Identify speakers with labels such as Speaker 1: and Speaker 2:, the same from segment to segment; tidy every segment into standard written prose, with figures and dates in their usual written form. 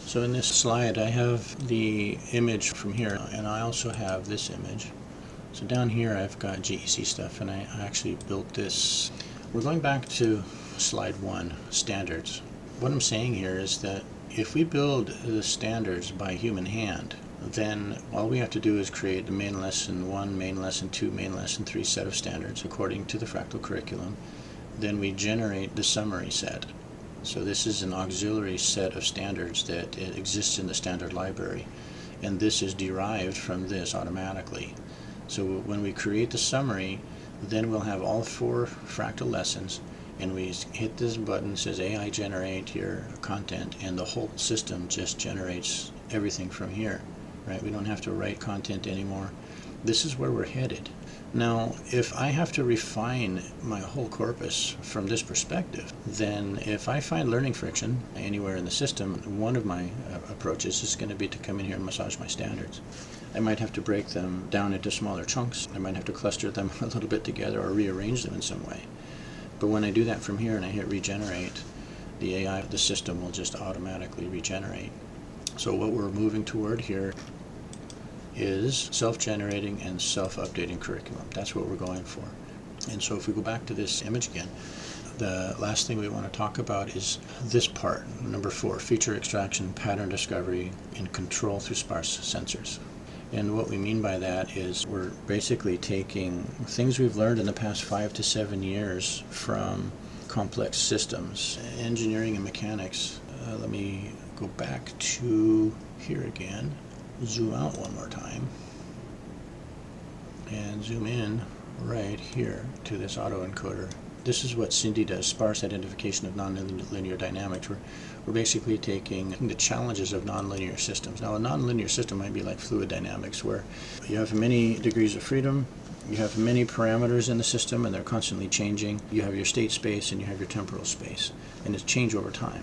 Speaker 1: So in this slide I have the image from here, and I also have this image. So down here I've got GEC stuff, and I actually built this. We're going back to slide 1, standards. What I'm saying here is that if we build the standards by human hand, then all we have to do is create the main lesson 1, main lesson 2, main lesson 3 set of standards according to the Fractal curriculum. Then we generate the summary set. So this is an auxiliary set of standards that exists in the standard library, and this is derived from this automatically. So when we create the summary, then we'll have all 4 Fractal lessons, and we hit this button that says AI generate your content, and the whole system just generates everything from here, right? We don't have to write content anymore. This is where we're headed. Now, if I have to refine my whole corpus from this perspective, then if I find learning friction anywhere in the system, one of my approaches is going to be to come in here and massage my standards. I might have to break them down into smaller chunks. I might have to cluster them a little bit together or rearrange them in some way. But when I do that from here and I hit regenerate, the AI, the system will just automatically regenerate. So what we're moving toward here is self-generating and self-updating curriculum. That's what we're going for. And so if we go back to this image again, the last thing we want to talk about is this part, number 4, feature extraction, pattern discovery, and control through sparse sensors. And what we mean by that is we're basically taking things we've learned in the past 5 to 7 years from complex systems, engineering and mechanics. Let me go back to here again. Zoom out one more time and zoom in right here to this autoencoder. This is what SINDI does, sparse identification of nonlinear dynamics. We're basically taking the challenges of nonlinear systems. Now, a nonlinear system might be like fluid dynamics, where you have many degrees of freedom, you have many parameters in the system, and they're constantly changing. You have your state space and you have your temporal space, and it's change over time,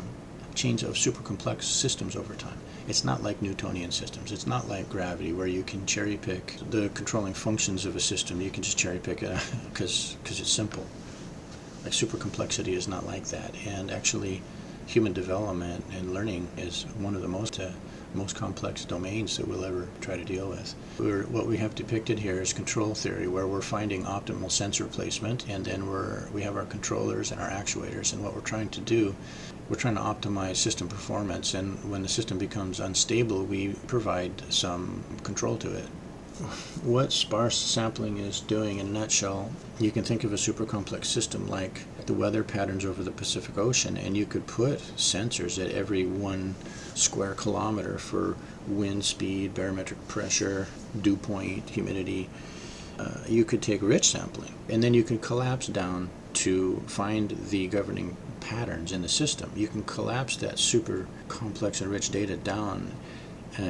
Speaker 1: change of super complex systems over time. It's not like Newtonian systems. It's not like gravity, where you can cherry pick the controlling functions of a system. You can just cherry pick it because it's simple. Like super complexity is not like that. And actually, human development and learning is one of the most complex domains that we'll ever try to deal with. What we have depicted here is control theory, where we're finding optimal sensor placement, and then we have our controllers and our actuators, and what we're trying to do, we're trying to optimize system performance, and when the system becomes unstable, we provide some control to it. What sparse sampling is doing in a nutshell, you can think of a super complex system like the weather patterns over the Pacific Ocean, and you could put sensors at every 1 square kilometer for wind speed, barometric pressure, dew point, humidity. You could take rich sampling, and then you can collapse down to find the governing patterns in the system. You can collapse that super complex and rich data down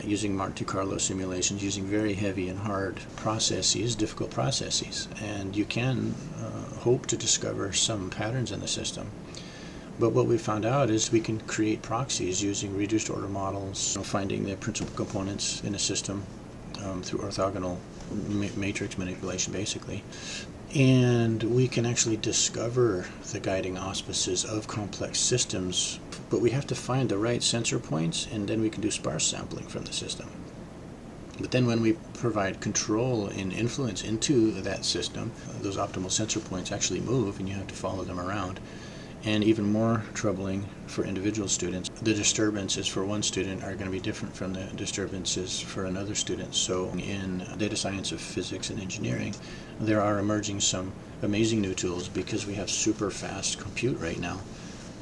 Speaker 1: using Monte Carlo simulations, using very heavy and hard processes, difficult processes, and you can hope to discover some patterns in the system. But what we found out is we can create proxies using reduced order models, finding the principal components in a system through orthogonal matrix manipulation, basically. And we can actually discover the guiding auspices of complex systems, but we have to find the right sensor points, and then we can do sparse sampling from the system. But then when we provide control and influence into that system, those optimal sensor points actually move, and you have to follow them around. And even more troubling for individual students, the disturbances for one student are going to be different from the disturbances for another student. So in data science of physics and engineering, there are emerging some amazing new tools, because we have super fast compute right now,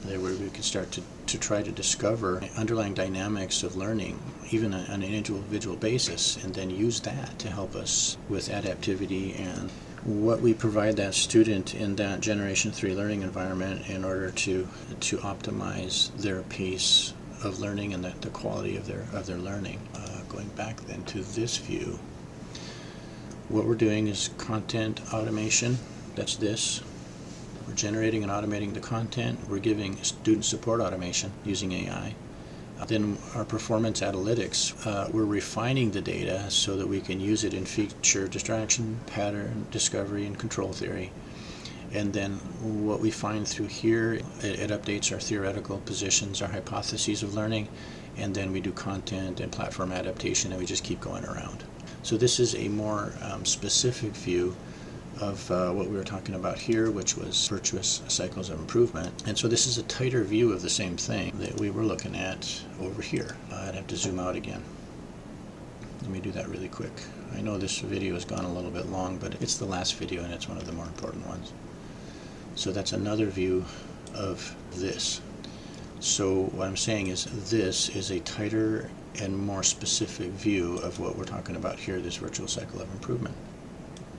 Speaker 1: where we can start to try to discover underlying dynamics of learning, even on an individual basis, and then use that to help us with adaptivity and what we provide that student in that Generation 3 learning environment in order to optimize their pace of learning and the quality of their learning. Going back then to this view, what we're doing is content automation. That's this. We're generating and automating the content. We're giving student support automation using AI. Then our performance analytics, we're refining the data so that we can use it in feature distraction, pattern discovery, and control theory. And then what we find through here, it updates our theoretical positions, our hypotheses of learning, and then we do content and platform adaptation, and we just keep going around. So this is a more specific view of what we were talking about here, which was virtuous cycles of improvement. And so this is a tighter view of the same thing that we were looking at over here. I'd have to zoom out again. Let me do that really quick. I know this video has gone a little bit long, but it's the last video and it's one of the more important ones. So that's another view of this. So what I'm saying is this is a tighter and more specific view of what we're talking about here, this virtuous cycle of improvement.